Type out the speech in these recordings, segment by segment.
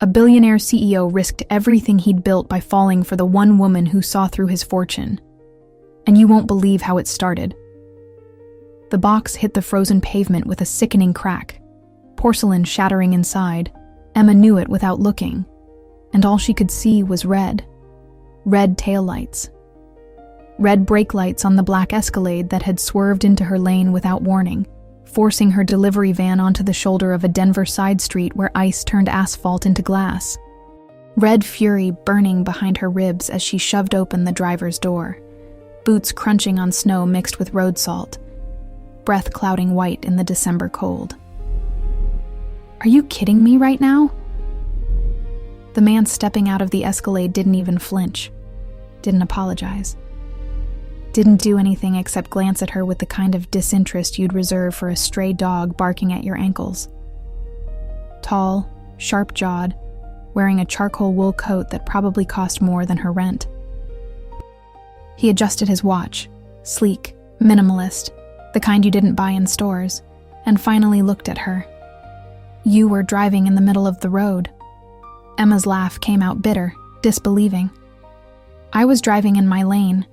A billionaire CEO risked everything he'd built by falling for the one woman who saw through his fortune. And you won't believe how it started. The box hit the frozen pavement with a sickening crack, porcelain shattering inside. Emma knew it without looking, and all she could see was red. Red taillights. Red brake lights on the black Escalade that had swerved into her lane without warning, forcing her delivery van onto the shoulder of a Denver side street where ice turned asphalt into glass. Red fury burning behind her ribs as she shoved open the driver's door, boots crunching on snow mixed with road salt, breath clouding white in the December cold. Are you kidding me right now? The man stepping out of the Escalade didn't even flinch, didn't apologize, didn't do anything except glance at her with the kind of disinterest you'd reserve for a stray dog barking at your ankles. Tall, sharp-jawed, wearing a charcoal wool coat that probably cost more than her rent. He adjusted his watch, sleek, minimalist, the kind you didn't buy in stores, and finally looked at her. You were driving in the middle of the road. Emma's laugh came out bitter, disbelieving. I was driving in my lane.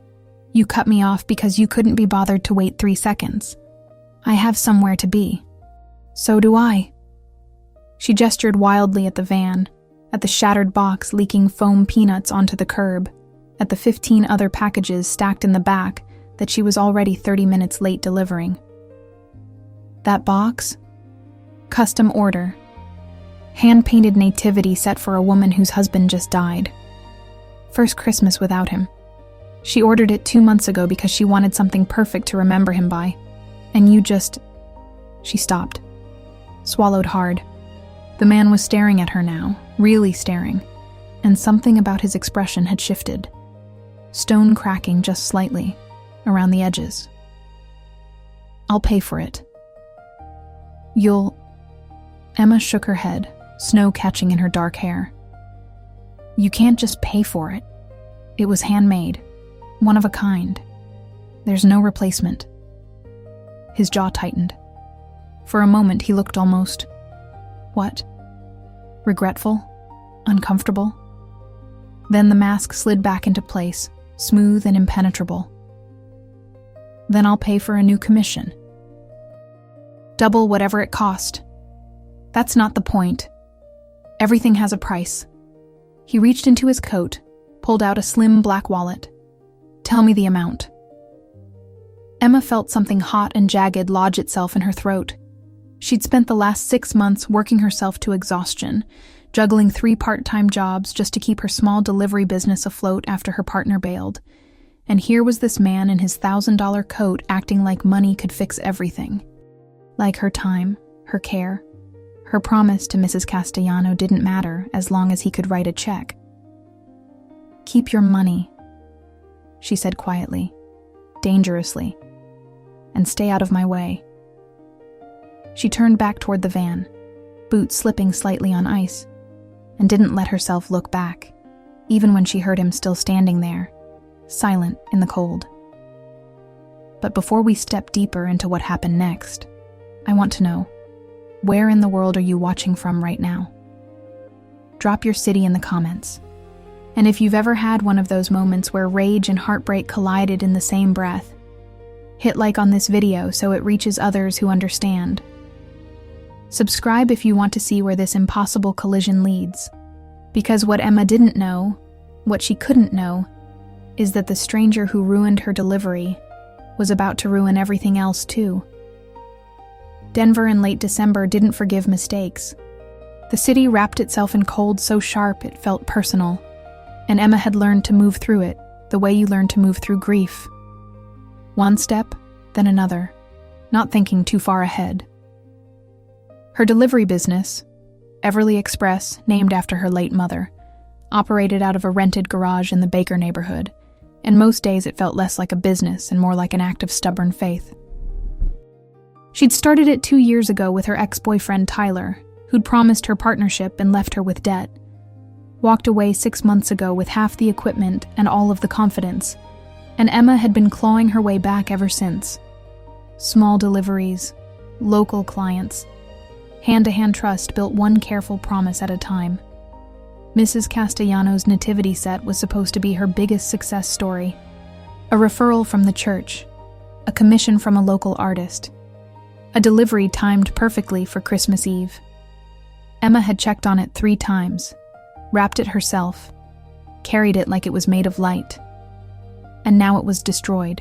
You cut me off because you couldn't be bothered to wait 3 seconds. I have somewhere to be. So do I. She gestured wildly at the van, at the shattered box leaking foam peanuts onto the curb, at the 15 other packages stacked in the back that she was already 30 minutes late delivering. That box? Custom order. Hand-painted nativity set for a woman whose husband just died. First Christmas without him. She ordered it 2 months ago because she wanted something perfect to remember him by. And you just... She stopped. Swallowed hard. The man was staring at her now, really staring. And something about his expression had shifted. Stone cracking just slightly, around the edges. I'll pay for it. You'll... Emma shook her head, snow catching in her dark hair. You can't just pay for it. It was handmade. One of a kind. There's no replacement. His jaw tightened. For a moment he looked almost... What? Regretful? Uncomfortable? Then the mask slid back into place, smooth and impenetrable. Then I'll pay for a new commission. Double whatever it cost. That's not the point. Everything has a price. He reached into his coat, pulled out a slim black wallet. Tell me the amount. Emma felt something hot and jagged lodge itself in her throat. She'd spent the last 6 months working herself to exhaustion, juggling 3 part-time jobs just to keep her small delivery business afloat after her partner bailed. And here was this man in his $1,000 coat acting like money could fix everything. Like her time, her care, her promise to Mrs. Castellano didn't matter as long as he could write a check. Keep your money, she said quietly, dangerously, and stay out of my way. She turned back toward the van, boots slipping slightly on ice, and didn't let herself look back, even when she heard him still standing there, silent in the cold. But before we step deeper into what happened next, I want to know, where in the world are you watching from right now? Drop your city in the comments. And if you've ever had one of those moments where rage and heartbreak collided in the same breath, hit like on this video so it reaches others who understand. Subscribe if you want to see where this impossible collision leads, because what Emma didn't know, what she couldn't know, is that the stranger who ruined her delivery was about to ruin everything else too. Denver in late December didn't forgive mistakes. The city wrapped itself in cold so sharp it felt personal, and Emma had learned to move through it the way you learn to move through grief. One step, then another, not thinking too far ahead. Her delivery business, Everly Express, named after her late mother, operated out of a rented garage in the Baker neighborhood, and most days it felt less like a business and more like an act of stubborn faith. She'd started it 2 years ago with her ex-boyfriend Tyler, who'd promised her partnership and left her with debt. Walked away 6 months ago with half the equipment and all of the confidence, and Emma had been clawing her way back ever since. Small deliveries, local clients, hand-to-hand trust built one careful promise at a time. Mrs. Castellano's nativity set was supposed to be her biggest success story. A referral from the church, a commission from a local artist, a delivery timed perfectly for Christmas Eve. Emma had checked on it 3 times, wrapped it herself, carried it like it was made of light, and now it was destroyed.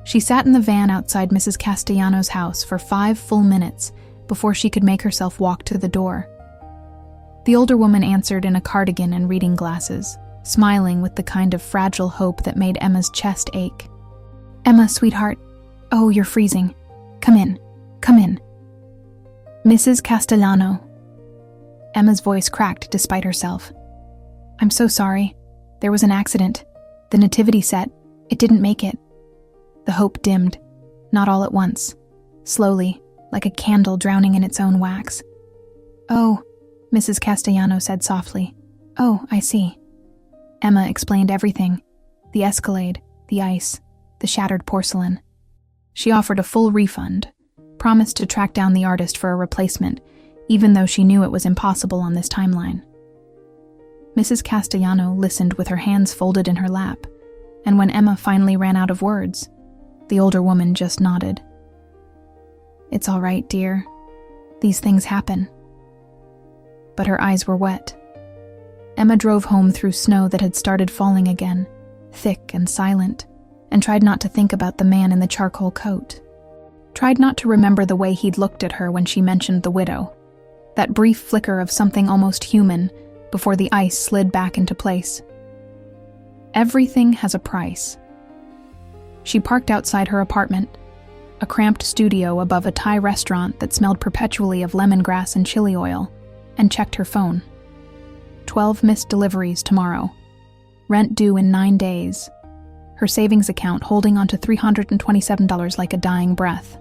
She sat in the van outside Mrs. Castellano's house for 5 full minutes before she could make herself walk to the door. The older woman answered in a cardigan and reading glasses, smiling with the kind of fragile hope that made Emma's chest ache. "Emma, sweetheart. Oh, you're freezing. Come in. Come in." "Mrs. Castellano." Emma's voice cracked despite herself. "I'm so sorry. There was an accident. The nativity set, it didn't make it." The hope dimmed, not all at once, slowly, like a candle drowning in its own wax. "Oh," Mrs. Castellano said softly. "Oh, I see." Emma explained everything: the Escalade, the ice, the shattered porcelain. She offered a full refund, promised to track down the artist for a replacement, even though she knew it was impossible on this timeline. Mrs. Castellano listened with her hands folded in her lap, and when Emma finally ran out of words, the older woman just nodded. "It's all right, dear. These things happen." But her eyes were wet. Emma drove home through snow that had started falling again, thick and silent, and tried not to think about the man in the charcoal coat. Tried not to remember the way he'd looked at her when she mentioned the widow, that brief flicker of something almost human before the ice slid back into place. Everything has a price. She parked outside her apartment, a cramped studio above a Thai restaurant that smelled perpetually of lemongrass and chili oil, and checked her phone. 12 missed deliveries tomorrow. Rent due in 9 days. Her savings account holding onto $327 like a dying breath.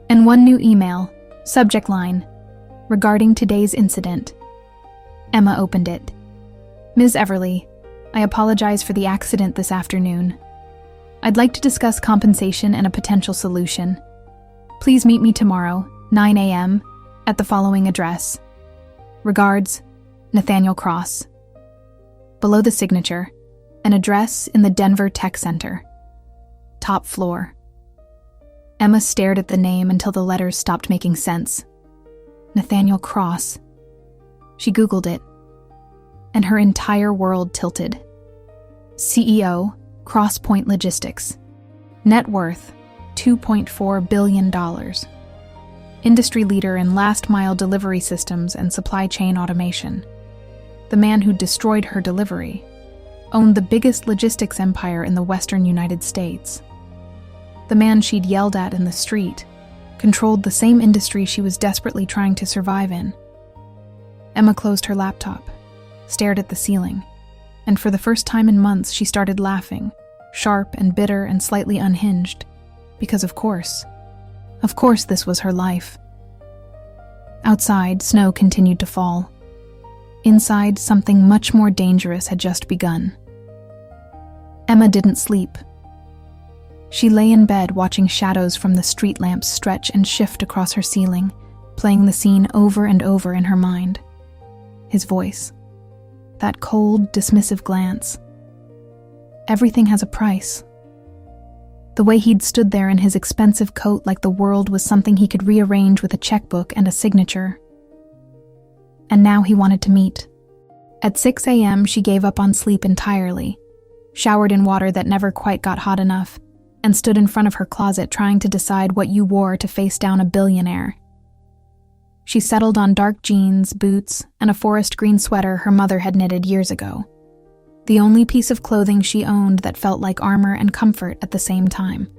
And 1 new email, subject line, "Regarding today's incident." Emma opened it. "Ms. Everly, I apologize for the accident this afternoon. I'd like to discuss compensation and a potential solution. Please meet me tomorrow, 9 a.m., at the following address. Regards, Nathaniel Cross." Below the signature, an address in the Denver Tech Center. Top floor. Emma stared at the name until the letters stopped making sense. Nathaniel Cross. She Googled it, and her entire world tilted. CEO, Crosspoint Logistics. Net worth, $2.4 billion. Industry leader in last-mile delivery systems and supply chain automation. The man who destroyed her delivery owned the biggest logistics empire in the western United States. The man she'd yelled at in the street controlled the same industry she was desperately trying to survive in. Emma closed her laptop, stared at the ceiling, and for the first time in months she started laughing, sharp and bitter and slightly unhinged, because of course this was her life. Outside, snow continued to fall. Inside, something much more dangerous had just begun. Emma didn't sleep. She lay in bed watching shadows from the street lamps stretch and shift across her ceiling, playing the scene over and over in her mind. His voice. That cold, dismissive glance. Everything has a price. The way he'd stood there in his expensive coat like the world was something he could rearrange with a checkbook and a signature. And now he wanted to meet. At 6 a.m., she gave up on sleep entirely, showered in water that never quite got hot enough, and stood in front of her closet trying to decide what you wore to face down a billionaire. She settled on dark jeans, boots, and a forest green sweater her mother had knitted years ago. The only piece of clothing she owned that felt like armor and comfort at the same time.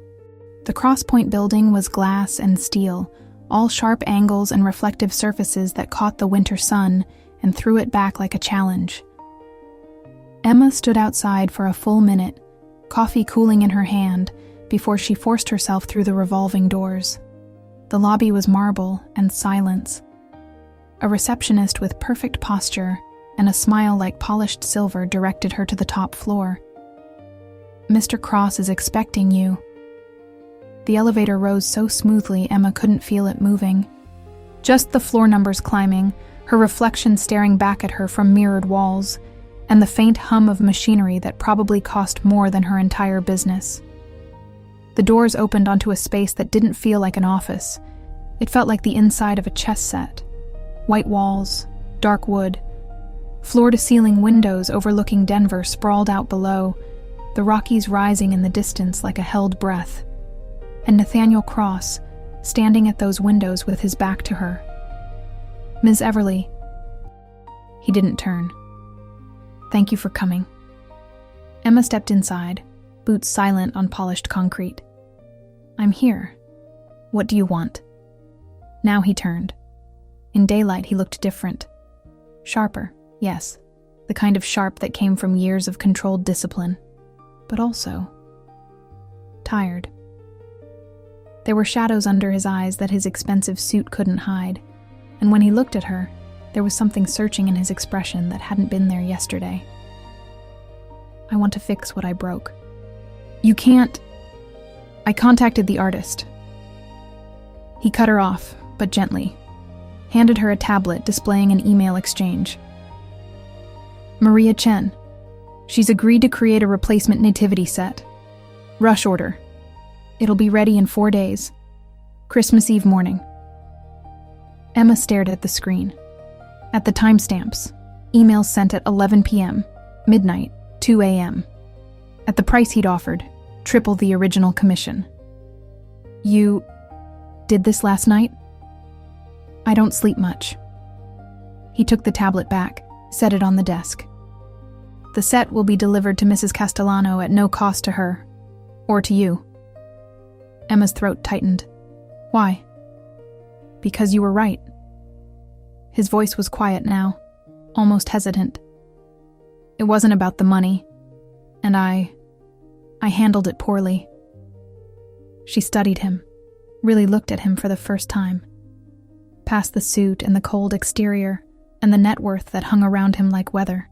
The Crosspoint building was glass and steel, all sharp angles and reflective surfaces that caught the winter sun and threw it back like a challenge. Emma stood outside for a full minute, coffee cooling in her hand, before she forced herself through the revolving doors. The lobby was marble and silence. A receptionist with perfect posture and a smile like polished silver directed her to the top floor. "Mr. Cross is expecting you." The elevator rose so smoothly Emma couldn't feel it moving. Just the floor numbers climbing, her reflection staring back at her from mirrored walls, and the faint hum of machinery that probably cost more than her entire business. The doors opened onto a space that didn't feel like an office. It felt like the inside of a chess set. White walls, dark wood, floor-to-ceiling windows overlooking Denver sprawled out below, the Rockies rising in the distance like a held breath, and Nathaniel Cross standing at those windows with his back to her. "Ms. Everly." He didn't turn. "Thank you for coming." Emma stepped inside, boots silent on polished concrete. "I'm here. What do you want?" Now he turned. In daylight, he looked different. Sharper, yes, the kind of sharp that came from years of controlled discipline, but also tired. There were shadows under his eyes that his expensive suit couldn't hide, and when he looked at her, there was something searching in his expression that hadn't been there yesterday. "I want to fix what I broke." "You can't." "I contacted the artist." He cut her off, but gently, handed her a tablet displaying an email exchange. "Maria Chen. She's agreed to create a replacement nativity set. Rush order. It'll be ready in 4 days. Christmas Eve morning." Emma stared at the screen. At the timestamps, emails sent at 11 p.m., midnight, 2 a.m. At the price he'd offered, triple the original commission. "You did this last night?" "I don't sleep much." He took the tablet back, set it on the desk. "The set will be delivered to Mrs. Castellano at no cost to her, or to you." Emma's throat tightened. "Why?" "Because you were right." His voice was quiet now, almost hesitant. "It wasn't about the money, and I handled it poorly." She studied him, really looked at him for the first time. Past the suit and the cold exterior and the net worth that hung around him like weather.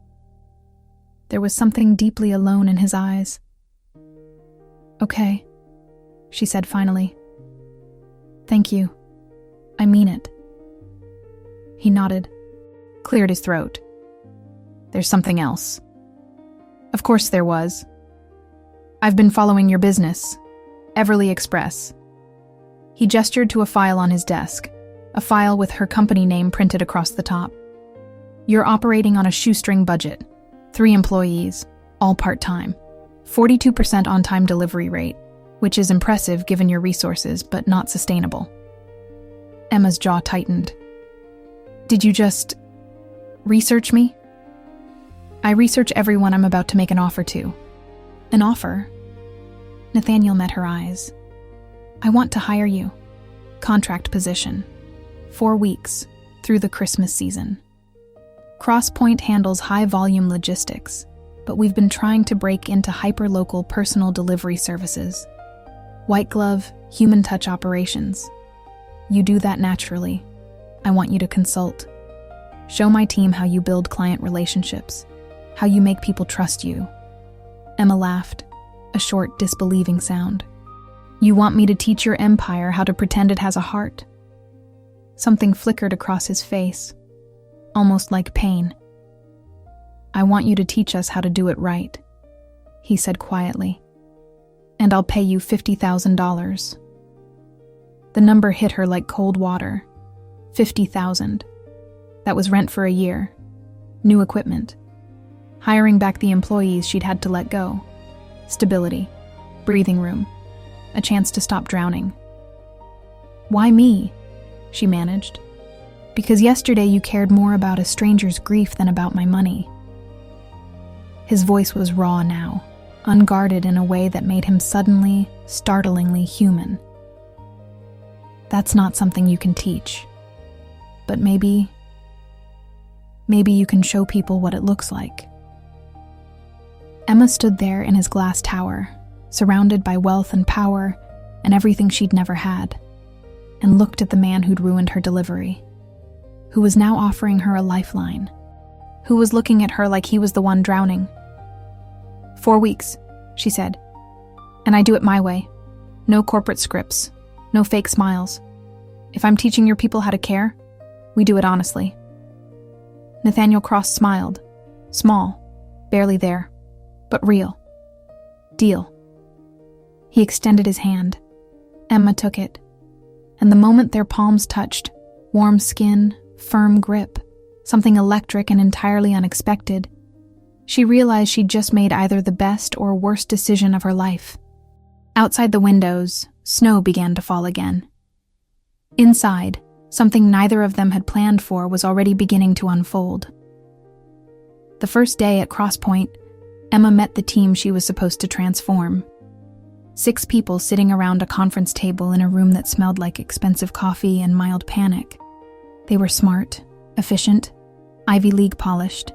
There was something deeply alone in his eyes. "Okay," she said finally. "Thank you. I mean it." He nodded, cleared his throat. "There's something else." "Of course there was. I've been following your business, Everly Express." He gestured to a file on his desk, a file with her company name printed across the top. "You're operating on a shoestring budget, 3 employees, all part-time, 42% on-time delivery rate, which is impressive given your resources, but not sustainable." Emma's jaw tightened. "Did you just research me?" "I research everyone I'm about to make an offer to." "An offer?" Nathaniel met her eyes. "I want to hire you. Contract position. 4 weeks, through the Christmas season. Crosspoint handles high-volume logistics, but we've been trying to break into hyper-local personal delivery services. White glove, human touch operations. You do that naturally. I want you to consult. Show my team how you build client relationships, how you make people trust you." Emma laughed, a short, disbelieving sound. "You want me to teach your empire how to pretend it has a heart?" Something flickered across his face, almost like pain. "I want you to teach us how to do it right," he said quietly. "And I'll pay you $50,000. The number hit her like cold water. 50,000. That was rent for a year, new equipment, hiring back the employees she'd had to let go, stability, breathing room, a chance to stop drowning. "Why me?" she managed. "Because yesterday you cared more about a stranger's grief than about my money." His voice was raw now, unguarded in a way that made him suddenly, startlingly human. "That's not something you can teach. But maybe you can show people what it looks like." Emma stood there in his glass tower, surrounded by wealth and power and everything she'd never had, and looked at the man who'd ruined her delivery, who was now offering her a lifeline, who was looking at her like he was the one drowning. 4 weeks, she said, "and I do it my way. No corporate scripts, no fake smiles. If I'm teaching your people how to care, we do it honestly. Nathaniel Cross smiled. Small, barely there, but real. Deal. He extended his hand. Emma took it, and the moment their palms touched, warm skin, firm grip, something electric and entirely unexpected, she realized she'd just made either the best or worst decision of her life. Outside the windows, snow began to fall again. Inside, something neither of them had planned for was already beginning to unfold. The first day at Crosspoint, Emma met the team she was supposed to transform. 6 people sitting around a conference table in a room that smelled like expensive coffee and mild panic. They were smart, efficient, Ivy League polished,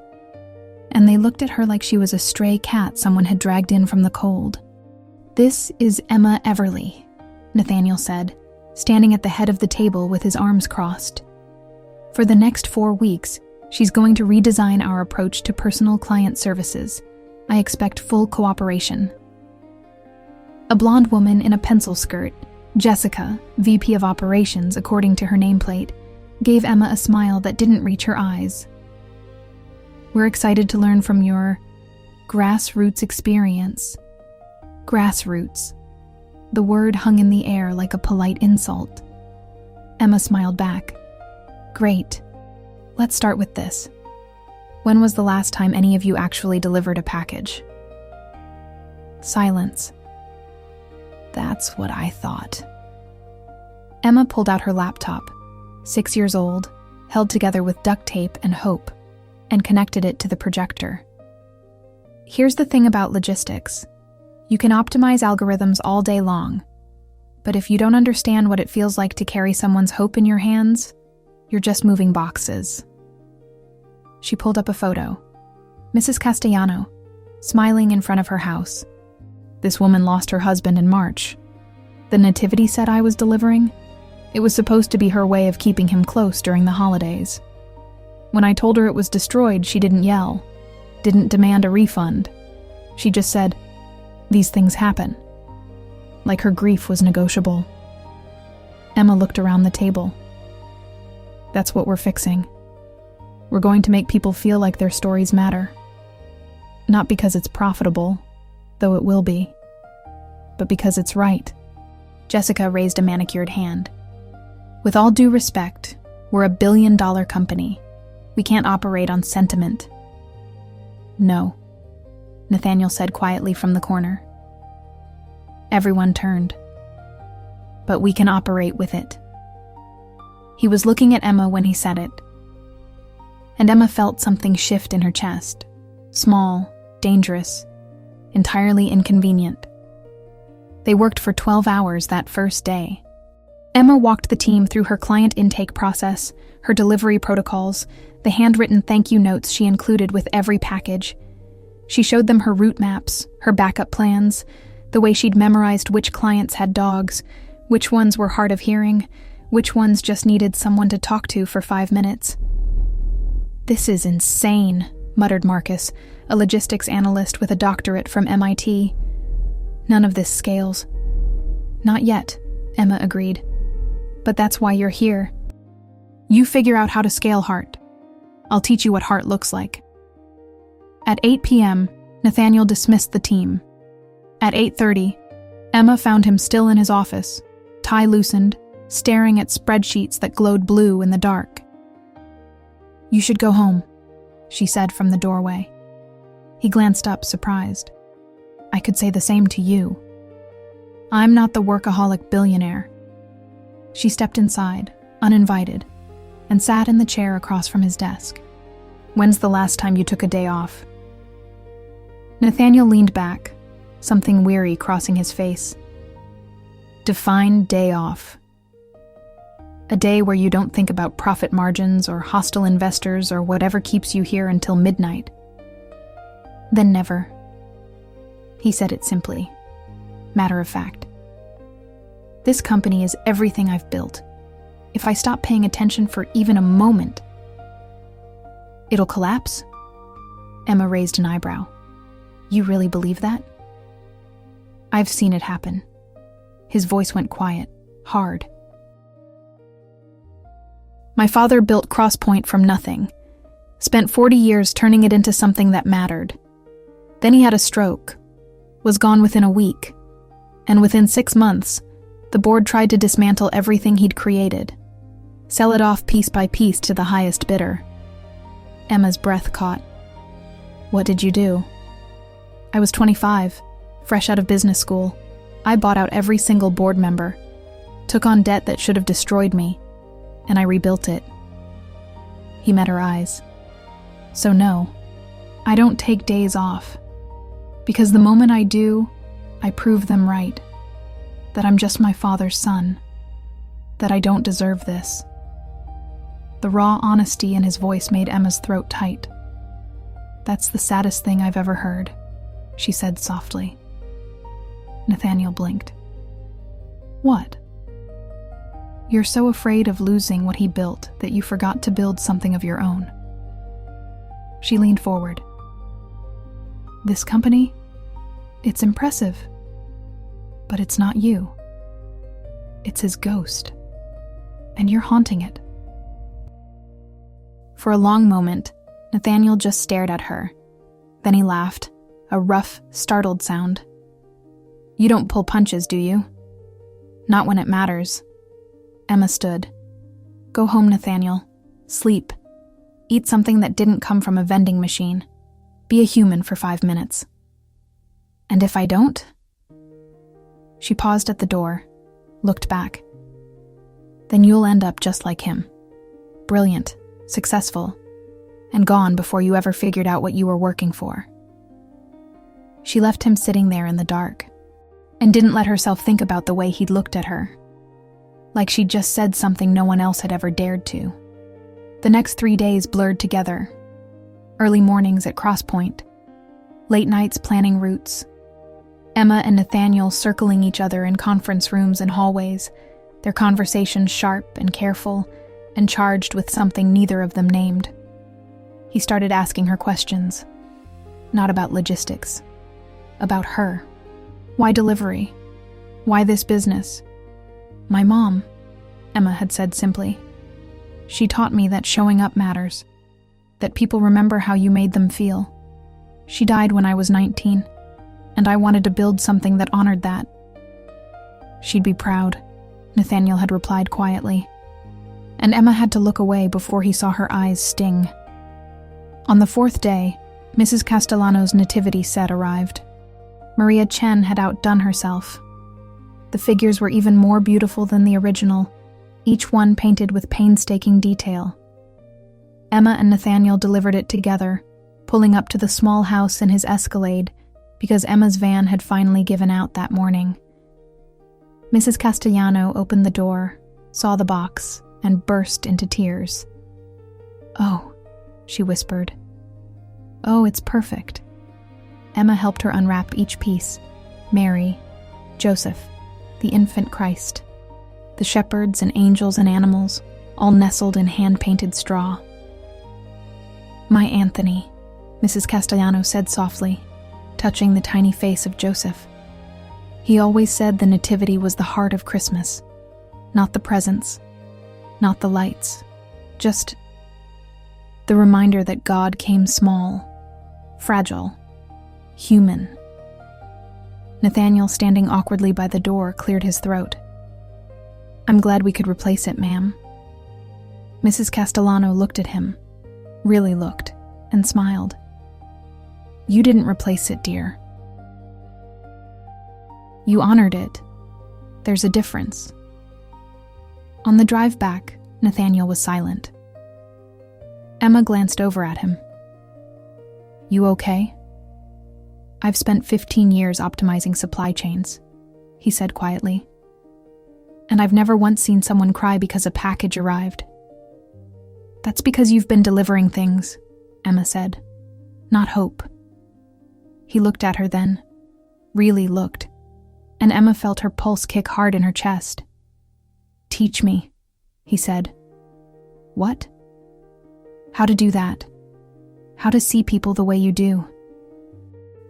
and they looked at her like she was a stray cat someone had dragged in from the cold. "This is Emma Everly," Nathaniel said, standing at the head of the table with his arms crossed. "For the next 4 weeks, she's going to redesign our approach to personal client services. I expect full cooperation." A blonde woman in a pencil skirt, Jessica, VP of Operations according to her nameplate, gave Emma a smile that didn't reach her eyes. "We're excited to learn from your grassroots experience." Grassroots. The word hung in the air like a polite insult. Emma smiled back. "Great. Let's start with this. When was the last time any of you actually delivered a package?" Silence. "That's what I thought." Emma pulled out her laptop, 6 years old, held together with duct tape and hope, and connected it to the projector. "Here's the thing about logistics. You can optimize algorithms all day long, but if you don't understand what it feels like to carry someone's hope in your hands, you're just moving boxes." She pulled up a photo. Mrs. Castellano, smiling in front of her house. This woman lost her husband in March. The nativity set I was delivering? It was supposed to be her way of keeping him close during the holidays. When I told her it was destroyed, she didn't yell, didn't demand a refund. She just said, "These things happen." Like her grief was negotiable. Emma looked around the table. "That's what we're fixing. We're going to make people feel like their stories matter. Not because it's profitable, though it will be, but because it's right." Jessica raised a manicured hand. "With all due respect, we're a billion-dollar company. We can't operate on sentiment." "No," Nathaniel said quietly from the corner. Everyone turned. "But we can operate with it." He was looking at Emma when he said it, and Emma felt something shift in her chest. Small, dangerous, entirely inconvenient. They worked for 12 hours that first day. Emma walked the team through her client intake process, her delivery protocols, the handwritten thank you notes she included with every package. She showed them her route maps, her backup plans, the way she'd memorized which clients had dogs, which ones were hard of hearing, which ones just needed someone to talk to for 5 minutes. "This is insane," muttered Marcus, a logistics analyst with a doctorate from MIT. "None of this scales." "Not yet," Emma agreed. "But that's why you're here. You figure out how to scale Heart. I'll teach you what Heart looks like." At 8 p.m., Nathaniel dismissed the team. At 8:30, Emma found him still in his office, tie loosened, staring at spreadsheets that glowed blue in the dark. "You should go home," she said from the doorway. He glanced up, surprised. "I could say the same to you. I'm not the workaholic billionaire." She stepped inside, uninvited, and sat in the chair across from his desk. "When's the last time you took a day off?" Nathaniel leaned back, something weary crossing his face. "Define day off." "A day where you don't think about profit margins or hostile investors or whatever keeps you here until midnight." "Then never." He said it simply, matter of fact. "This company is everything I've built. If I stop paying attention for even a moment..." "It'll collapse?" Emma raised an eyebrow. "You really believe that?" "I've seen it happen." His voice went quiet, hard. "My father built Crosspoint from nothing. Spent 40 years turning it into something that mattered. Then he had a stroke, was gone within a week, and within 6 months, the board tried to dismantle everything he'd created, sell it off piece by piece to the highest bidder. Emma's breath caught. What did you do? I was 25, fresh out of business school. I bought out every single board member, took on debt that should have destroyed me, and I rebuilt it. He met her eyes. So no, I don't take days off, because the moment I do, I prove them right, that I'm just my father's son, that I don't deserve this. The raw honesty in his voice made Emma's throat tight. That's the saddest thing I've ever heard, she said softly. Nathaniel blinked. What? You're so afraid of losing what he built that you forgot to build something of your own. She leaned forward. This company? It's impressive. But it's not you. It's his ghost. And you're haunting it. For a long moment, Nathaniel just stared at her. Then he laughed, a rough, startled sound. You don't pull punches, do you? Not when it matters. Emma stood. Go home, Nathaniel. Sleep. Eat something that didn't come from a vending machine. Be a human for 5 minutes. And if I don't? She paused at the door, looked back. Then you'll end up just like him. Brilliant, successful, and gone before you ever figured out what you were working for. She left him sitting there in the dark, and didn't let herself think about the way he'd looked at her. Like she'd just said something no one else had ever dared to. The next 3 days blurred together. Early mornings at Cross Point. Late nights planning routes. Emma and Nathaniel circling each other in conference rooms and hallways, their conversations sharp and careful, and charged with something neither of them named. He started asking her questions. Not about logistics. About her. Why delivery? Why this business? My mom, Emma had said simply. She taught me that showing up matters, that people remember how you made them feel. She died when I was 19, and I wanted to build something that honored that. She'd be proud, Nathaniel had replied quietly, and Emma had to look away before he saw her eyes sting. On the 4th day, Mrs. Castellano's nativity set arrived. Maria Chen had outdone herself. The figures were even more beautiful than the original, each one painted with painstaking detail. Emma and Nathaniel delivered it together, pulling up to the small house in his Escalade because Emma's van had finally given out that morning. Mrs. Castellano opened the door, saw the box, and burst into tears. Oh, she whispered. Oh, it's perfect. Emma helped her unwrap each piece. Mary, Joseph, the infant Christ, the shepherds and angels and animals, all nestled in hand-painted straw. My Anthony, Mrs. Castellano said softly, touching the tiny face of Joseph. He always said the nativity was the heart of Christmas, not the presents, not the lights, just the reminder that God came small, fragile, human. Nathaniel, standing awkwardly by the door, cleared his throat. I'm glad we could replace it, ma'am. Mrs. Castellano looked at him, really looked, and smiled. You didn't replace it, dear. You honored it. There's a difference. On the drive back, Nathaniel was silent. Emma glanced over at him. You okay? I've spent 15 years optimizing supply chains, he said quietly. And I've never once seen someone cry because a package arrived. That's because you've been delivering things, Emma said, not hope. He looked at her then, really looked, and Emma felt her pulse kick hard in her chest. Teach me, he said. What? How to do that. How to see people the way you do.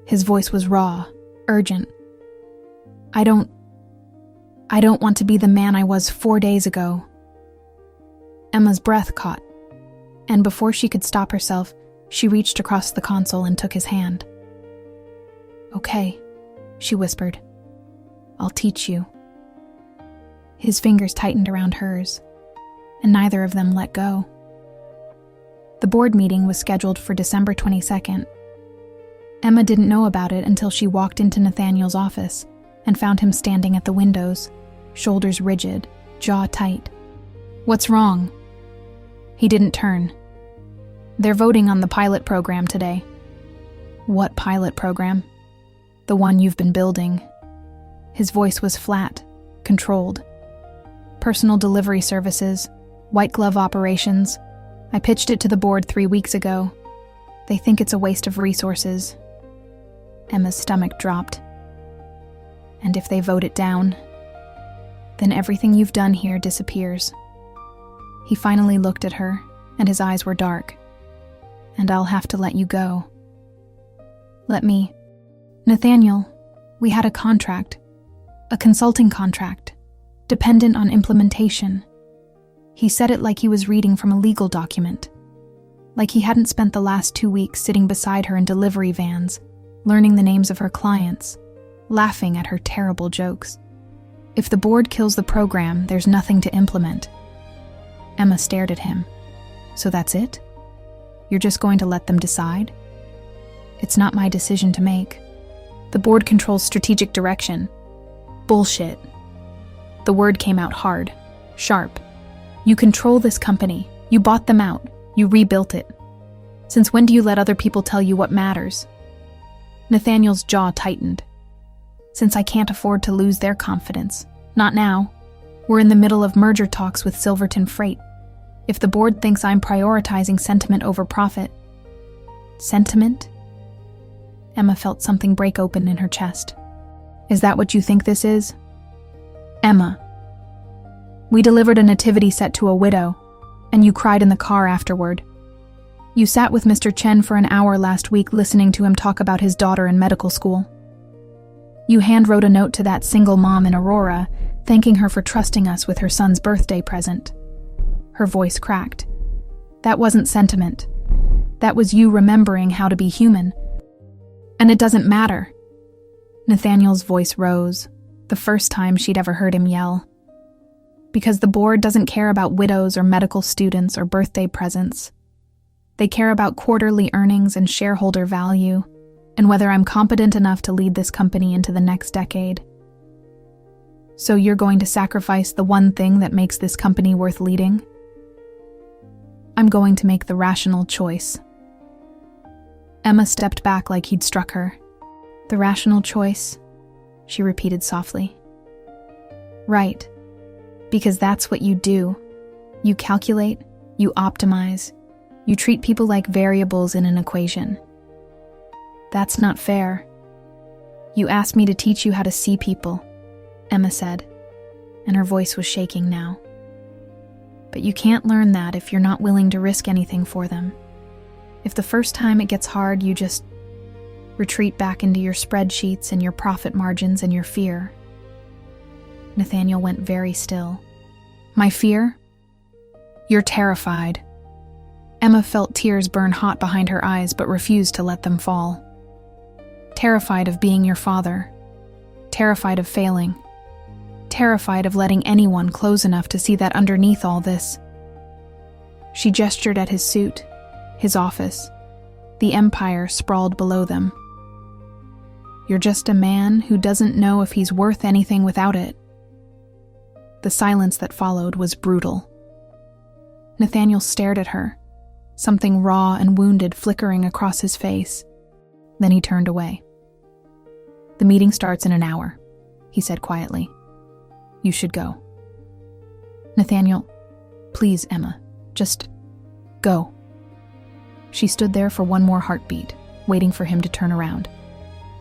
His voice was raw, urgent. I don't want to be the man I was 4 days ago. Emma's breath caught, And before she could stop herself, she reached across the console and took his hand. "Okay," she whispered. "I'll teach you." His fingers tightened around hers, and neither of them let go. The board meeting was scheduled for December 22nd. Emma didn't know about it until she walked into Nathaniel's office and found him standing at the windows, shoulders rigid, jaw tight. "What's wrong?" He didn't turn. "They're voting on the pilot program today." "What pilot program?" "The one you've been building." His voice was flat, controlled. "Personal delivery services, white glove operations. I pitched it to the board 3 weeks ago. They think it's a waste of resources." Emma's stomach dropped. "And if they vote it down, then everything you've done here disappears." He finally looked at her, and his eyes were dark. "And I'll have to let you go." "Let me..." "Nathaniel, we had a contract. A consulting contract. Dependent on implementation." He said it like he was reading from a legal document. Like he hadn't spent the last 2 weeks sitting beside her in delivery vans, learning the names of her clients, laughing at her terrible jokes. "If the board kills the program, there's nothing to implement." Emma stared at him. "So that's it? You're just going to let them decide?" "It's not my decision to make. The board controls strategic direction." "Bullshit." The word came out hard, sharp. "You control this company. You bought them out. You rebuilt it. Since when do you let other people tell you what matters?" Nathaniel's jaw tightened. "Since I can't afford to lose their confidence. Not now. We're in the middle of merger talks with Silverton Freight. If the board thinks I'm prioritizing sentiment over profit..." "Sentiment?" Emma felt something break open in her chest. "Is that what you think this is?" "Emma, we delivered a nativity set to a widow, and you cried in the car afterward. You sat with Mr. Chen for an hour last week listening to him talk about his daughter in medical school. You handwrote a note to that single mom in Aurora, thanking her for trusting us with her son's birthday present." Her voice cracked. "That wasn't sentiment. That was you remembering how to be human. And it doesn't matter." Nathaniel's voice rose, the first time she'd ever heard him yell. "Because the board doesn't care about widows or medical students or birthday presents. They care about quarterly earnings and shareholder value, and whether I'm competent enough to lead this company into the next decade. So you're going to sacrifice the one thing that makes this company worth leading?" "I'm going to make the rational choice." Emma stepped back like he'd struck her. "The rational choice?" she repeated softly. "Right. Because that's what you do. You calculate, you optimize, you treat people like variables in an equation. That's not fair. You asked me to teach you how to see people," Emma said, and her voice was shaking now. "But you can't learn that if you're not willing to risk anything for them. If the first time it gets hard, you just retreat back into your spreadsheets and your profit margins and your fear." Nathaniel went very still. "My fear? You're terrified." Emma felt tears burn hot behind her eyes but refused to let them fall. "Terrified of being your father. Terrified of failing. Terrified of letting anyone close enough to see that underneath all this." She gestured at his suit, his office, the empire sprawled below them. "You're just a man who doesn't know if he's worth anything without it." The silence that followed was brutal. Nathaniel stared at her, something raw and wounded flickering across his face. Then he turned away. "The meeting starts in an hour," he said quietly. "You should go." "Nathaniel, please, Emma, just go." She stood there for one more heartbeat, waiting for him to turn around.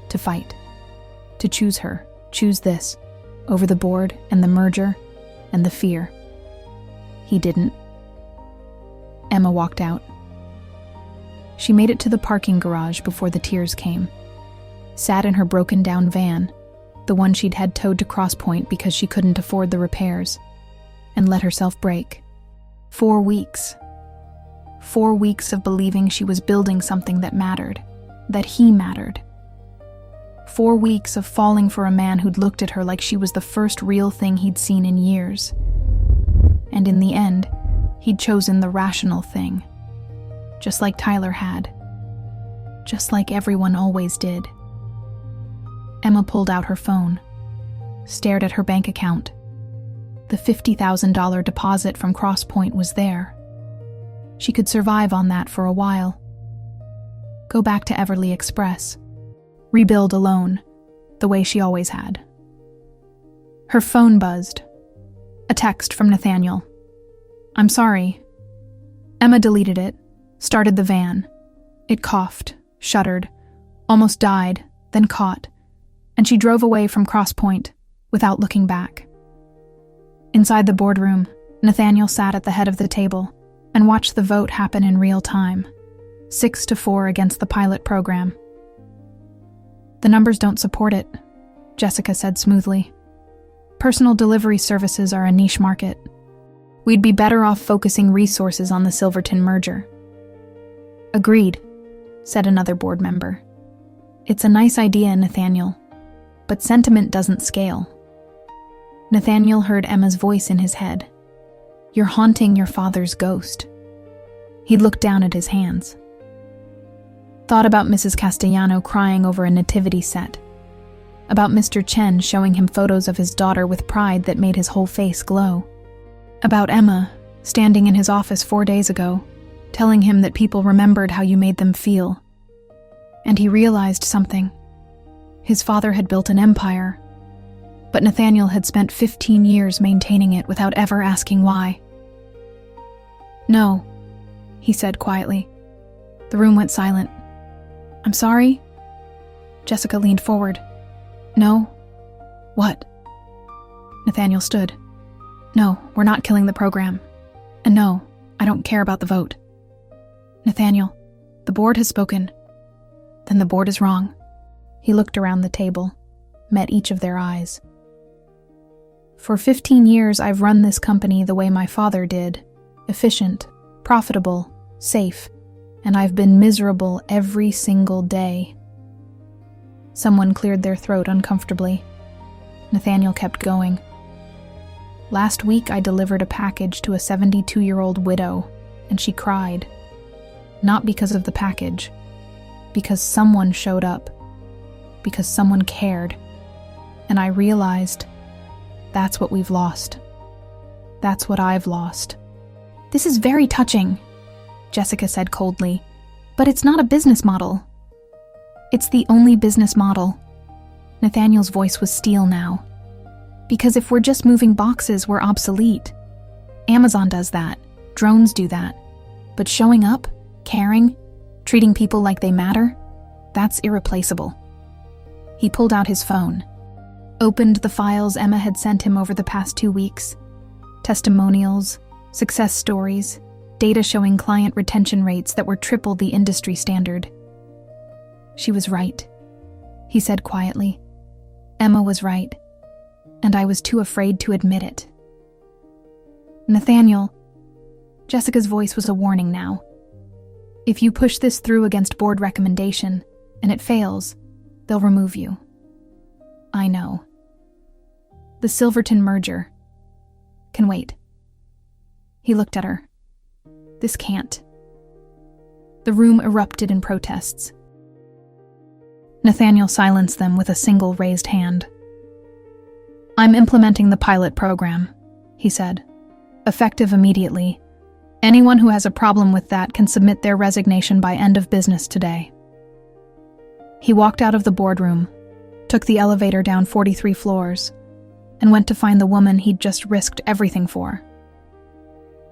To fight. To choose her, choose this, over the board and the merger and the fear. He didn't. Emma walked out. She made it to the parking garage before the tears came. Sat in her broken-down van, the one she'd had towed to Cross Point because she couldn't afford the repairs, and let herself break. 4 weeks. 4 weeks of believing she was building something that mattered, that he mattered. 4 weeks of falling for a man who'd looked at her like she was the first real thing he'd seen in years. And in the end, he'd chosen the rational thing. Just like Tyler had. Just like everyone always did. Emma pulled out her phone, stared at her bank account. The $50,000 deposit from Crosspoint was there. She could survive on that for a while. Go back to Everly Express. Rebuild alone, the way she always had. Her phone buzzed. A text from Nathaniel. "I'm sorry." Emma deleted it, started the van. It coughed, shuddered, almost died, then caught, and she drove away from Crosspoint without looking back. Inside the boardroom, Nathaniel sat at the head of the table and watched the vote happen in real time, 6-4 against the pilot program. "The numbers don't support it," Jessica said smoothly. "Personal delivery services are a niche market. We'd be better off focusing resources on the Silverton merger." "Agreed," said another board member. "It's a nice idea, Nathaniel, but sentiment doesn't scale." Nathaniel heard Emma's voice in his head. "You're haunting your father's ghost." He looked down at his hands. Thought about Mrs. Castellano crying over a nativity set. About Mr. Chen showing him photos of his daughter with pride that made his whole face glow. About Emma, standing in his office 4 days ago, telling him that people remembered how you made them feel. And he realized something. His father had built an empire, but Nathaniel had spent 15 years maintaining it without ever asking why. "No," he said quietly. The room went silent. "I'm sorry?" Jessica leaned forward. "No." "What?" Nathaniel stood. "No, we're not killing the program. And no, I don't care about the vote." "Nathaniel, the board has spoken." "Then the board is wrong." He looked around the table, met each of their eyes. "For 15 years I've run this company the way my father did. Efficient, profitable, safe. And I've been miserable every single day." Someone cleared their throat uncomfortably. Nathaniel kept going. "Last week I delivered a package to a 72-year-old widow, and she cried. Not because of the package. Because someone showed up. Because someone cared. And I realized, that's what we've lost. That's what I've lost." "This is very touching," Jessica said coldly, "but it's not a business model." "It's the only business model." Nathaniel's voice was steel now. "Because if we're just moving boxes, we're obsolete. Amazon does that. Drones do that. But showing up, caring, treating people like they matter, that's irreplaceable." He pulled out his phone, opened the files Emma had sent him over the past 2 weeks. Testimonials, success stories, data showing client retention rates that were triple the industry standard. "She was right," he said quietly. "Emma was right, and I was too afraid to admit it." "Nathaniel," Jessica's voice was a warning now. "If you push this through against board recommendation, and it fails, they'll remove you." "I know." "The Silverton merger can wait." He looked at her. "This can't." The room erupted in protests. Nathaniel silenced them with a single raised hand. "I'm implementing the pilot program," he said. "Effective immediately. Anyone who has a problem with that can submit their resignation by end of business today." He walked out of the boardroom, took the elevator down 43 floors, and went to find the woman he'd just risked everything for.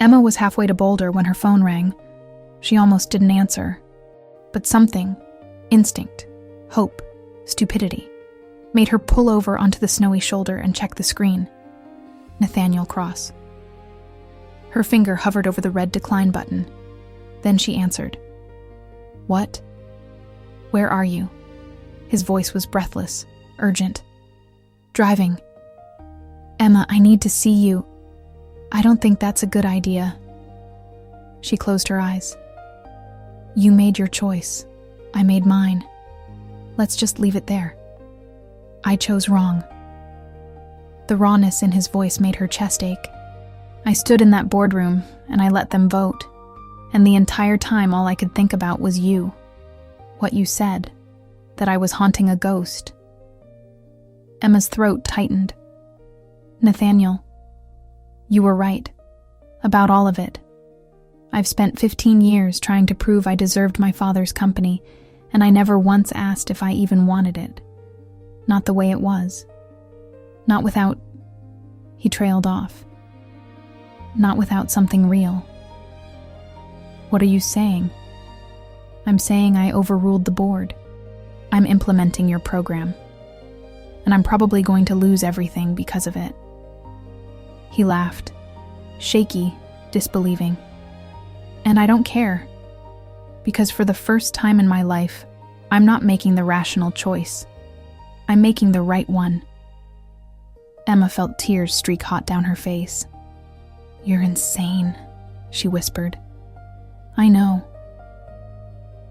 Emma was halfway to Boulder when her phone rang. She almost didn't answer. But something, instinct, hope, stupidity, made her pull over onto the snowy shoulder and check the screen. Nathaniel Cross. Her finger hovered over the red decline button. Then she answered. "What? Where are you?" His voice was breathless, urgent. "Driving." "Emma, I need to see you." "I don't think that's a good idea." She closed her eyes. You made your choice. I made mine. Let's just leave it there. I chose wrong. The rawness in his voice made her chest ache. I stood in that boardroom and I let them vote. And the entire time all I could think about was you. What you said. That I was haunting a ghost. Emma's throat tightened. Nathaniel, you were right. About all of it. I've spent 15 years trying to prove I deserved my father's company, and I never once asked if I even wanted it. Not the way it was. Not without... He trailed off. Not without something real. What are you saying? I'm saying I overruled the board. I'm implementing your program. And I'm probably going to lose everything because of it. He laughed, shaky, disbelieving. And I don't care. Because for the first time in my life, I'm not making the rational choice. I'm making the right one. Emma felt tears streak hot down her face. You're insane, she whispered. I know.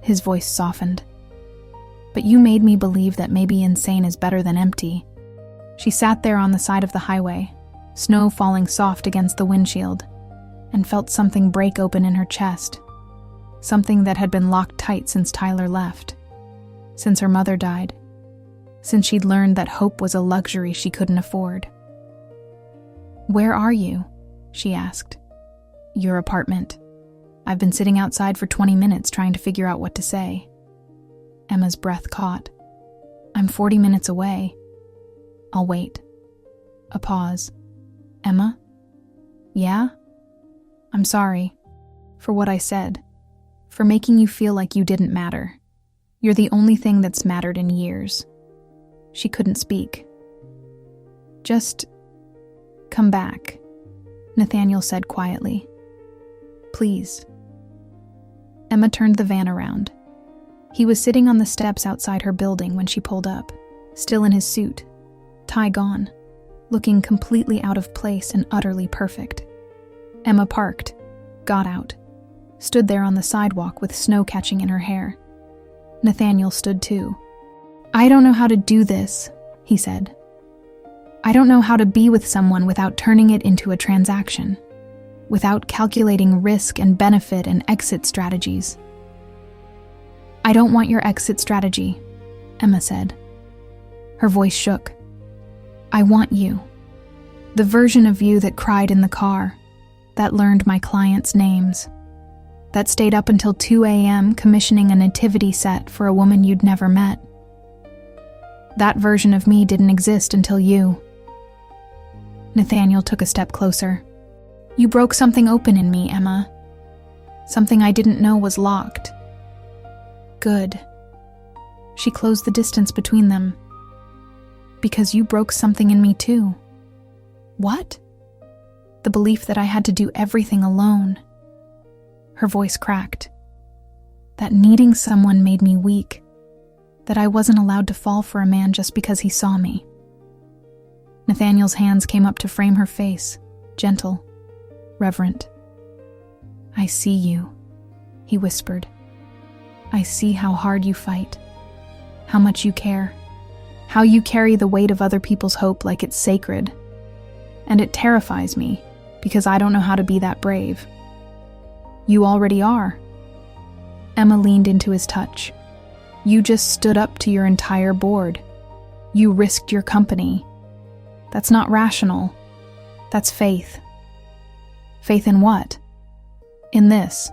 His voice softened. But you made me believe that maybe insane is better than empty. She sat there on the side of the highway, snow falling soft against the windshield, and felt something break open in her chest. Something that had been locked tight since Tyler left. Since her mother died. Since she'd learned that hope was a luxury she couldn't afford. Where are you? She asked. Your apartment. I've been sitting outside for 20 minutes trying to figure out what to say. Emma's breath caught. I'm 40 minutes away. I'll wait. A pause. Emma? Yeah? I'm sorry. For what I said. For making you feel like you didn't matter. You're the only thing that's mattered in years. She couldn't speak. Just come back, Nathaniel said quietly. Please. Emma turned the van around. He was sitting on the steps outside her building when she pulled up, still in his suit, tie gone, looking completely out of place and utterly perfect. Emma parked, got out, stood there on the sidewalk with snow catching in her hair. Nathaniel stood too. I don't know how to do this, he said. I don't know how to be with someone without turning it into a transaction, without calculating risk and benefit and exit strategies. I don't want your exit strategy, Emma said. Her voice shook. I want you. The version of you that cried in the car, that learned my clients' names, that stayed up until 2 a.m. commissioning a nativity set for a woman you'd never met. That version of me didn't exist until you. Nathaniel took a step closer. You broke something open in me, Emma. Something I didn't know was locked. Good. She closed the distance between them. Because you broke something in me too. What? The belief that I had to do everything alone. Her voice cracked. That needing someone made me weak. That I wasn't allowed to fall for a man just because he saw me. Nathaniel's hands came up to frame her face, gentle, reverent. I see you, he whispered. I see how hard you fight, how much you care, how you carry the weight of other people's hope like it's sacred. And it terrifies me, because I don't know how to be that brave. You already are. Emma leaned into his touch. You just stood up to your entire board. You risked your company. That's not rational. That's faith. Faith in what? In this.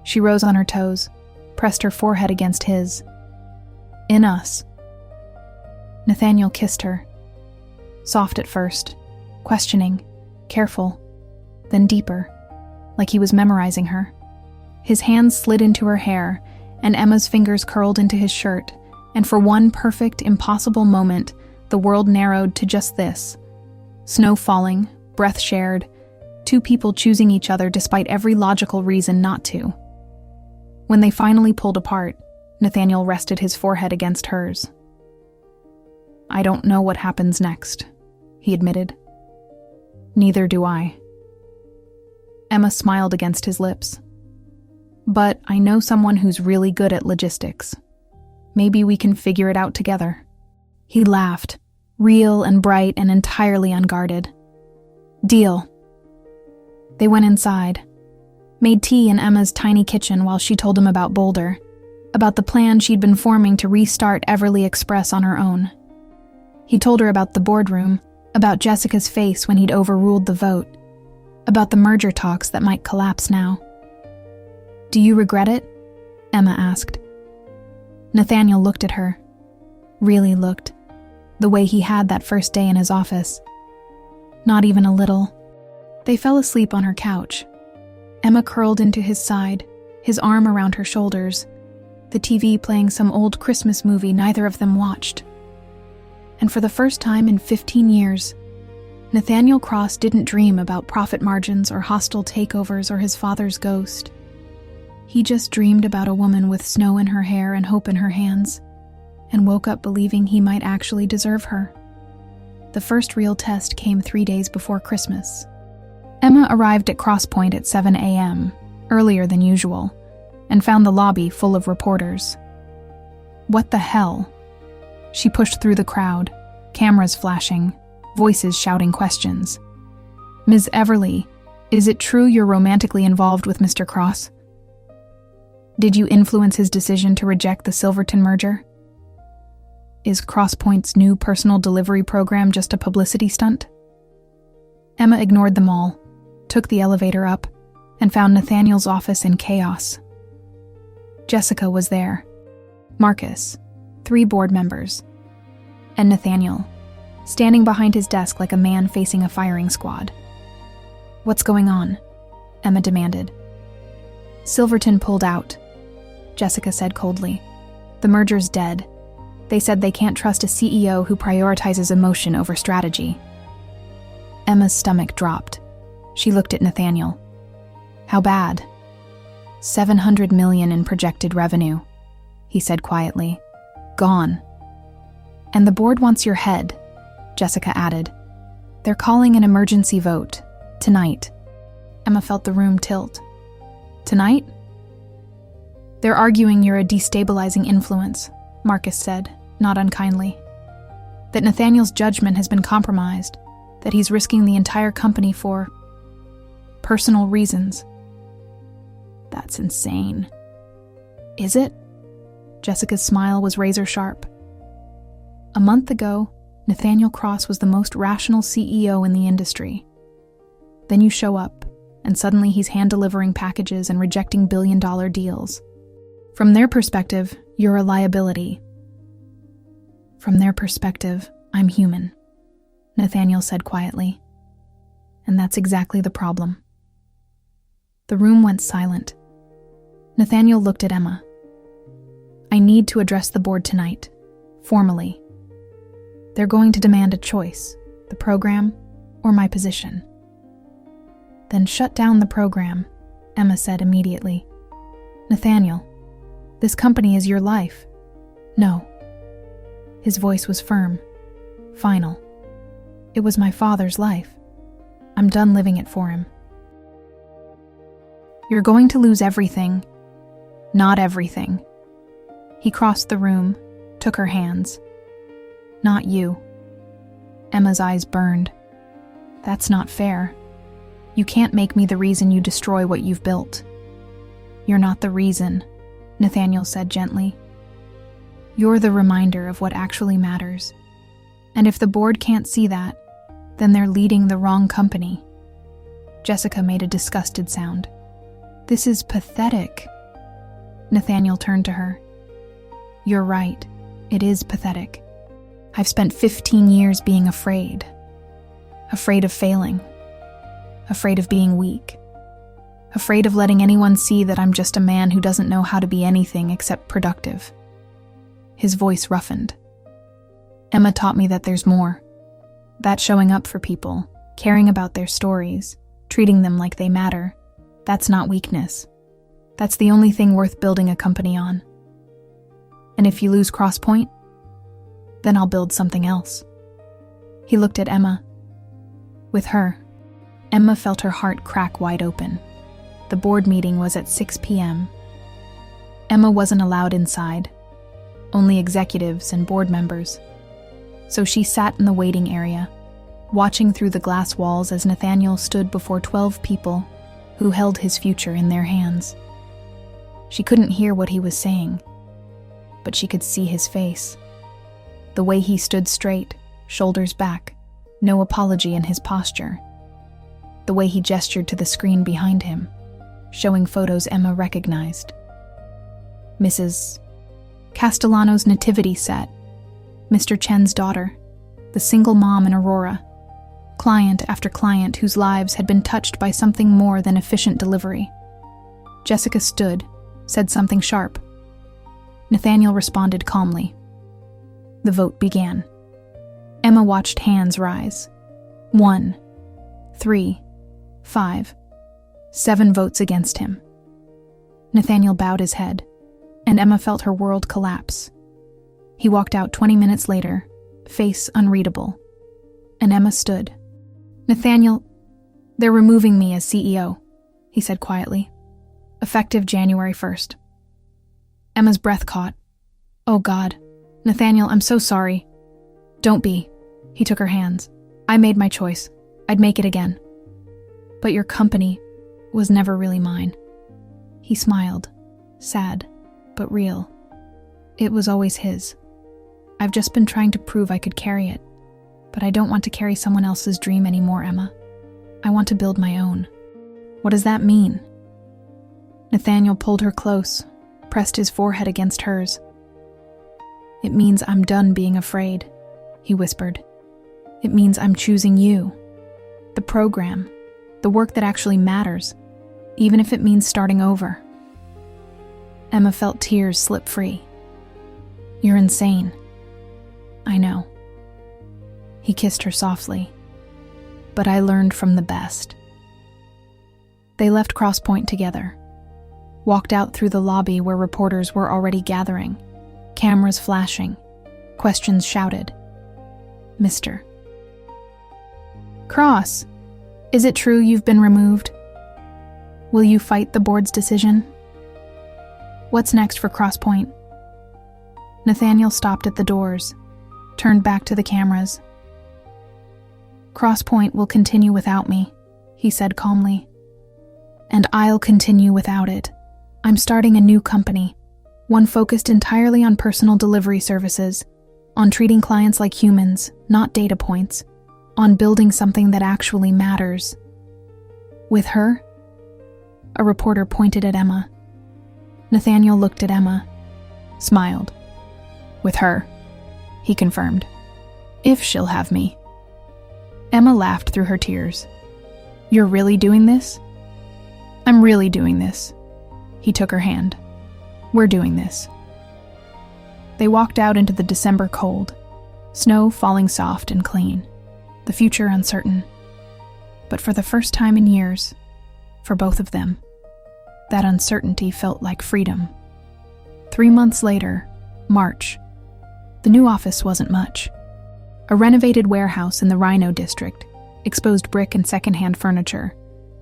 She rose on her toes, pressed her forehead against his. In us. Nathaniel kissed her. Soft at first, questioning, careful, then deeper, like he was memorizing her. His hands slid into her hair, and Emma's fingers curled into his shirt, and for one perfect, impossible moment, the world narrowed to just this. Snow falling, breath shared, two people choosing each other despite every logical reason not to. When they finally pulled apart, Nathaniel rested his forehead against hers. I don't know what happens next, he admitted. Neither do I. Emma smiled against his lips. But I know someone who's really good at logistics. Maybe we can figure it out together. He laughed, real and bright and entirely unguarded. Deal. They went inside, made tea in Emma's tiny kitchen while she told him about Boulder, about the plan she'd been forming to restart Everly Express on her own. He told her about the boardroom, about Jessica's face when he'd overruled the vote, about the merger talks that might collapse now. Do you regret it? Emma asked. Nathaniel looked at her. Really looked. The way he had that first day in his office. Not even a little. They fell asleep on her couch. Emma curled into his side, his arm around her shoulders, the TV playing some old Christmas movie neither of them watched. And for the first time in 15 years, Nathaniel Cross didn't dream about profit margins or hostile takeovers or his father's ghost. He just dreamed about a woman with snow in her hair and hope in her hands, and woke up believing he might actually deserve her. The first real test came 3 days before Christmas. Emma arrived at Cross Point at 7 a.m., earlier than usual, and found the lobby full of reporters. What the hell? She pushed through the crowd, cameras flashing, voices shouting questions. Ms. Everly, is it true you're romantically involved with Mr. Cross? Did you influence his decision to reject the Silverton merger? Is Crosspoint's new personal delivery program just a publicity stunt? Emma ignored them all, took the elevator up, and found Nathaniel's office in chaos. Jessica was there, Marcus, 3 board members, and Nathaniel, standing behind his desk like a man facing a firing squad. What's going on? Emma demanded. Silverton pulled out, Jessica said coldly. The merger's dead. They said they can't trust a CEO who prioritizes emotion over strategy. Emma's stomach dropped. She looked at Nathaniel. How bad? $700 million in projected revenue, he said quietly. Gone. And the board wants your head, Jessica added. They're calling an emergency vote, tonight. Emma felt the room tilt. Tonight? They're arguing you're a destabilizing influence, Marcus said, not unkindly. That Nathaniel's judgment has been compromised, that he's risking the entire company for personal reasons. That's insane. Is it? Jessica's smile was razor sharp. A month ago, Nathaniel Cross was the most rational CEO in the industry. Then you show up, and suddenly he's hand-delivering packages and rejecting billion-dollar deals. From their perspective, you're a liability. From their perspective, I'm human, Nathaniel said quietly. And that's exactly the problem. The room went silent. Nathaniel looked at Emma. I need to address the board tonight, formally. They're going to demand a choice, the program or my position. Then shut down the program, Emma said immediately. Nathaniel, this company is your life. No. His voice was firm, final. It was my father's life. I'm done living it for him. You're going to lose everything. Not everything. He crossed the room, took her hands. Not you. Emma's eyes burned. That's not fair. You can't make me the reason you destroy what you've built. You're not the reason, Nathaniel said gently. You're the reminder of what actually matters. And if the board can't see that, then they're leading the wrong company. Jessica made a disgusted sound. This is pathetic. Nathaniel turned to her. You're right. It is pathetic. I've spent 15 years being afraid. Afraid of failing. Afraid of being weak. Afraid of letting anyone see that I'm just a man who doesn't know how to be anything except productive. His voice roughened. Emma taught me that there's more. That showing up for people, caring about their stories, treating them like they matter, that's not weakness. That's the only thing worth building a company on. And if you lose Crosspoint, then I'll build something else. He looked at Emma. With her, Emma felt her heart crack wide open. The board meeting was at 6 p.m. Emma wasn't allowed inside, only executives and board members. So she sat in the waiting area, watching through the glass walls as Nathaniel stood before 12 people who held his future in their hands. She couldn't hear what he was saying, but she could see his face. The way he stood straight, shoulders back, no apology in his posture. The way he gestured to the screen behind him, showing photos Emma recognized. Mrs. Castellano's nativity set, Mr. Chen's daughter, the single mom in Aurora, client after client whose lives had been touched by something more than efficient delivery. Jessica stood, said something sharp. Nathaniel responded calmly. The vote began. Emma watched hands rise. 1, 3, 5, 7 votes against him. Nathaniel bowed his head, and Emma felt her world collapse. He walked out 20 minutes later, face unreadable, and Emma stood. Nathaniel, they're removing me as CEO, he said quietly, effective January 1st. Emma's breath caught. Oh God, Nathaniel, I'm so sorry. Don't be. He took her hands. I made my choice. I'd make it again. But your company was never really mine. He smiled, sad, but real. It was always his. I've just been trying to prove I could carry it, but I don't want to carry someone else's dream anymore, Emma. I want to build my own. What does that mean? Nathaniel pulled her close, pressed his forehead against hers. It means I'm done being afraid, he whispered. It means I'm choosing you. The program, the work that actually matters, even if it means starting over. Emma felt tears slip free. You're insane. I know. He kissed her softly. But I learned from the best. They left Crosspoint together, walked out through the lobby where reporters were already gathering, cameras flashing, questions shouted. Mr. Cross, is it true you've been removed? Will you fight the board's decision? What's next for Crosspoint? Nathaniel stopped at the doors, turned back to the cameras. Crosspoint will continue without me, he said calmly. And I'll continue without it. I'm starting a new company, one focused entirely on personal delivery services, on treating clients like humans, not data points, on building something that actually matters. With her? A reporter pointed at Emma. Nathaniel looked at Emma, smiled. With her, he confirmed. If she'll have me. Emma laughed through her tears. You're really doing this? I'm really doing this. He took her hand. We're doing this. They walked out into the December cold, snow falling soft and clean, the future uncertain. But for the first time in years, for both of them, that uncertainty felt like freedom. 3 months later, March. The new office wasn't much. A renovated warehouse in the Rhino district, exposed brick and secondhand furniture,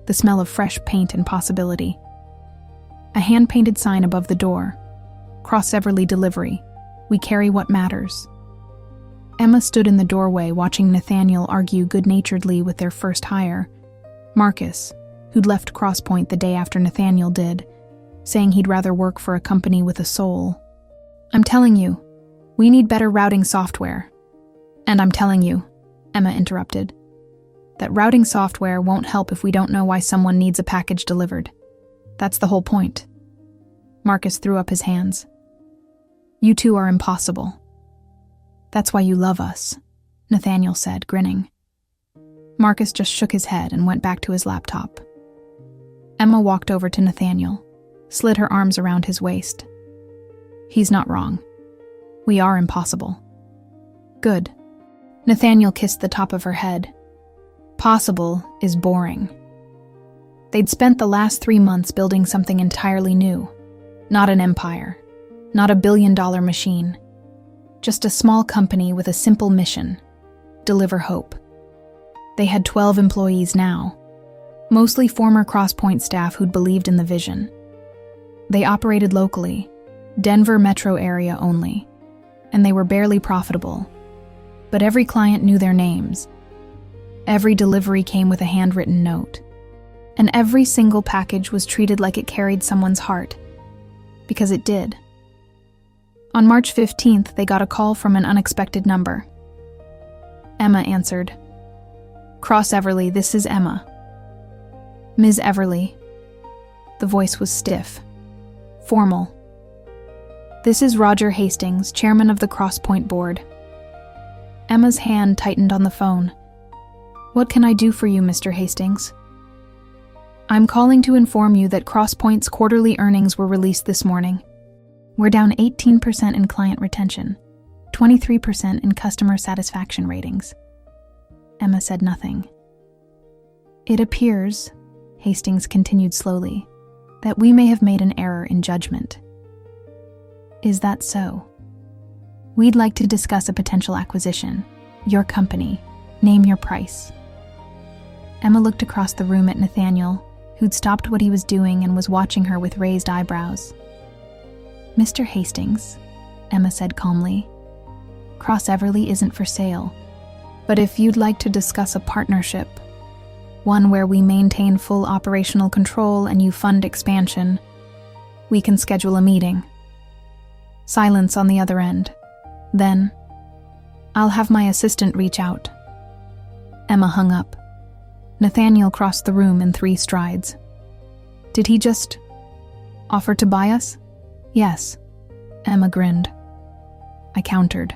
the smell of fresh paint and possibility. A hand-painted sign above the door, Cross Everly Delivery, we carry what matters. Emma stood in the doorway watching Nathaniel argue good-naturedly with their first hire, Marcus, who'd left Crosspoint the day after Nathaniel did, saying he'd rather work for a company with a soul. I'm telling you, we need better routing software. And I'm telling you, Emma interrupted, that routing software won't help if we don't know why someone needs a package delivered. That's the whole point. Marcus threw up his hands. You two are impossible. That's why you love us, Nathaniel said, grinning. Marcus just shook his head and went back to his laptop. Emma walked over to Nathaniel, slid her arms around his waist. He's not wrong. We are impossible. Good. Nathaniel kissed the top of her head. Possible is boring. They'd spent the last 3 months building something entirely new. Not an empire. Not a billion-dollar machine. Just a small company with a simple mission. Deliver hope. They had 12 employees now, Mostly former Crosspoint staff who'd believed in the vision. They operated locally, Denver metro area only, and they were barely profitable. But every client knew their names. Every delivery came with a handwritten note. And every single package was treated like it carried someone's heart. Because it did. On March 15th, they got a call from an unexpected number. Emma answered. "Cross Everly, this is Emma." "Ms. Everly." The voice was stiff, formal. "This is Roger Hastings, chairman of the Crosspoint board." Emma's hand tightened on the phone. "What can I do for you, Mr. Hastings?" "I'm calling to inform you that Crosspoint's quarterly earnings were released this morning. We're down 18% in client retention, 23% in customer satisfaction ratings." Emma said nothing. "It appears," Hastings continued slowly, "that we may have made an error in judgment." "Is that so?" "We'd like to discuss a potential acquisition. Your company. Name your price." Emma looked across the room at Nathaniel, who'd stopped what he was doing and was watching her with raised eyebrows. "Mr. Hastings," Emma said calmly, "Cross Everly isn't for sale. But if you'd like to discuss a partnership, one where we maintain full operational control and you fund expansion, we can schedule a meeting." Silence on the other end. Then, "I'll have my assistant reach out." Emma hung up. Nathaniel crossed the room in 3 strides. "Did he just offer to buy us?" "Yes." Emma grinned. I countered.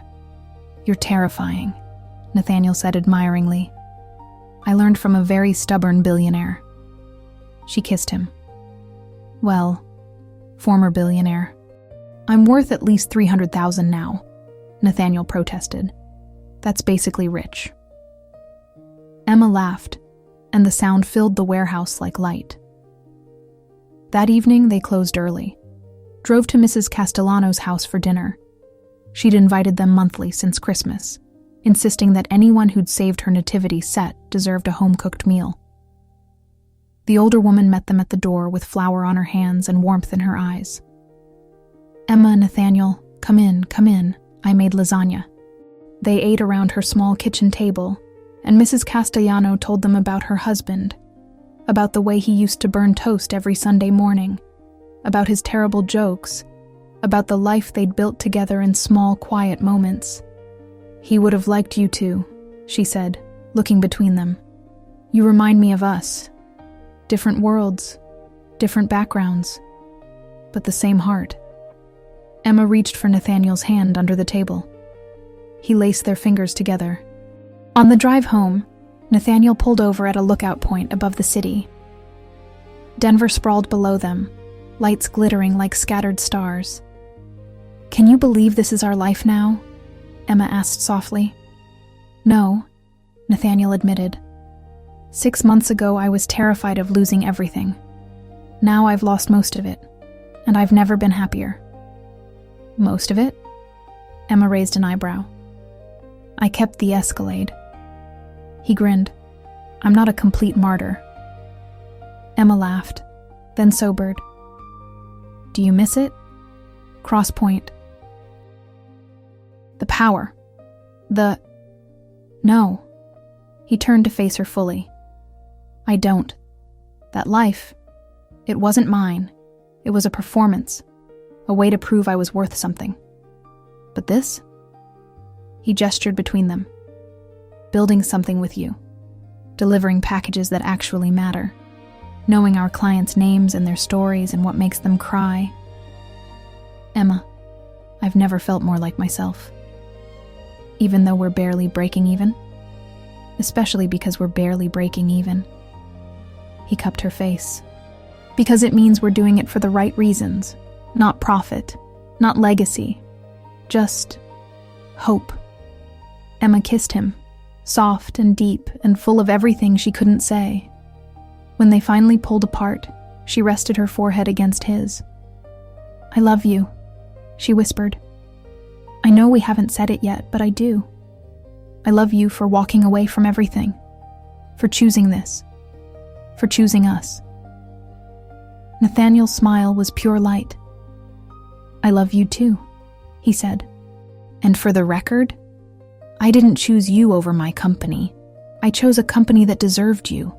"You're terrifying," Nathaniel said admiringly. "I learned from a very stubborn billionaire." She kissed him. "Well, former billionaire. I'm worth at least $300,000 now," Nathaniel protested. "That's basically rich." Emma laughed, and the sound filled the warehouse like light. That evening, they closed early, drove to Mrs. Castellano's house for dinner. She'd invited them monthly since Christmas, insisting that anyone who'd saved her nativity set deserved a home-cooked meal. The older woman met them at the door with flour on her hands and warmth in her eyes. "Emma, Nathaniel, come in, I made lasagna." They ate around her small kitchen table, and Mrs. Castellano told them about her husband, about the way he used to burn toast every Sunday morning, about his terrible jokes, about the life they'd built together in small, quiet moments. "He would have liked you too," she said, looking between them. "You remind me of us. Different worlds, different backgrounds, but the same heart." Emma reached for Nathaniel's hand under the table. He laced their fingers together. On the drive home, Nathaniel pulled over at a lookout point above the city. Denver sprawled below them, lights glittering like scattered stars. "Can you believe this is our life now?" Emma asked softly. "No," Nathaniel admitted. 6 months ago, I was terrified of losing everything. Now I've lost most of it, and I've never been happier." "Most of it?" Emma raised an eyebrow. "I kept the Escalade." He grinned. "I'm not a complete martyr." Emma laughed, then sobered. "Do you miss it?" Crosspoint. "The power. No." He turned to face her fully. "I don't. That life, it wasn't mine. It was a performance, a way to prove I was worth something. But this?" He gestured between them. "Building something with you. Delivering packages that actually matter. Knowing our clients' names and their stories and what makes them cry. Emma, I've never felt more like myself. Even though we're barely breaking even. Especially because we're barely breaking even." He cupped her face. "Because it means we're doing it for the right reasons. Not profit, not legacy. Just hope." Emma kissed him, soft and deep and full of everything she couldn't say. When they finally pulled apart, she rested her forehead against his. "I love you," she whispered. "I know we haven't said it yet, but I do. I love you for walking away from everything, for choosing this, for choosing us." Nathaniel's smile was pure light. "I love you too," he said. "And for the record, I didn't choose you over my company. I chose a company that deserved you.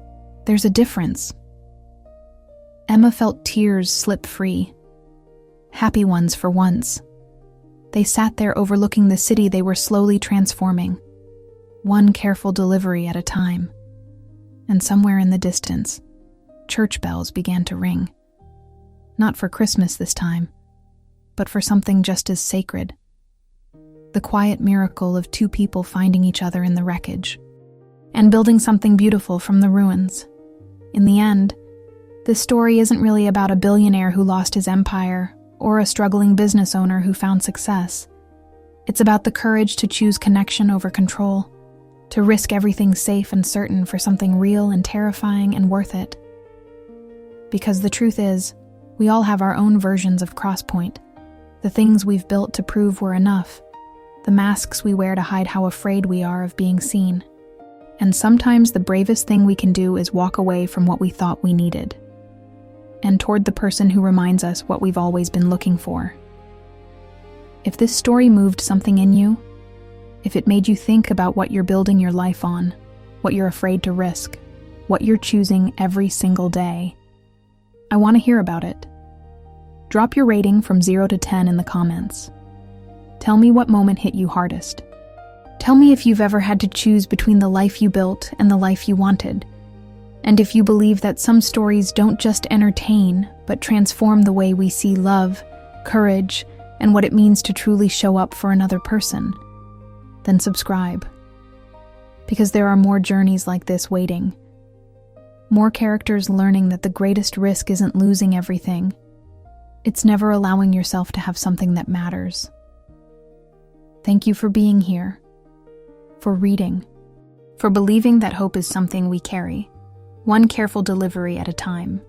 There's a difference." Emma felt tears slip free. Happy ones for once. They sat there overlooking the city they were slowly transforming, one careful delivery at a time. And somewhere in the distance, church bells began to ring. Not for Christmas this time, but for something just as sacred. The quiet miracle of two people finding each other in the wreckage and building something beautiful from the ruins. In the end, this story isn't really about a billionaire who lost his empire or a struggling business owner who found success. It's about the courage to choose connection over control, to risk everything safe and certain for something real and terrifying and worth it. Because the truth is, we all have our own versions of Crosspoint, the things we've built to prove we're enough, the masks we wear to hide how afraid we are of being seen. And sometimes the bravest thing we can do is walk away from what we thought we needed, and toward the person who reminds us what we've always been looking for. If this story moved something in you, if it made you think about what you're building your life on, what you're afraid to risk, what you're choosing every single day, I want to hear about it. Drop your rating from 0 to 10 in the comments. Tell me what moment hit you hardest. Tell me if you've ever had to choose between the life you built and the life you wanted. And if you believe that some stories don't just entertain, but transform the way we see love, courage, and what it means to truly show up for another person, then subscribe. Because there are more journeys like this waiting. More characters learning that the greatest risk isn't losing everything. It's never allowing yourself to have something that matters. Thank you for being here, for reading, for believing that hope is something we carry, one careful delivery at a time.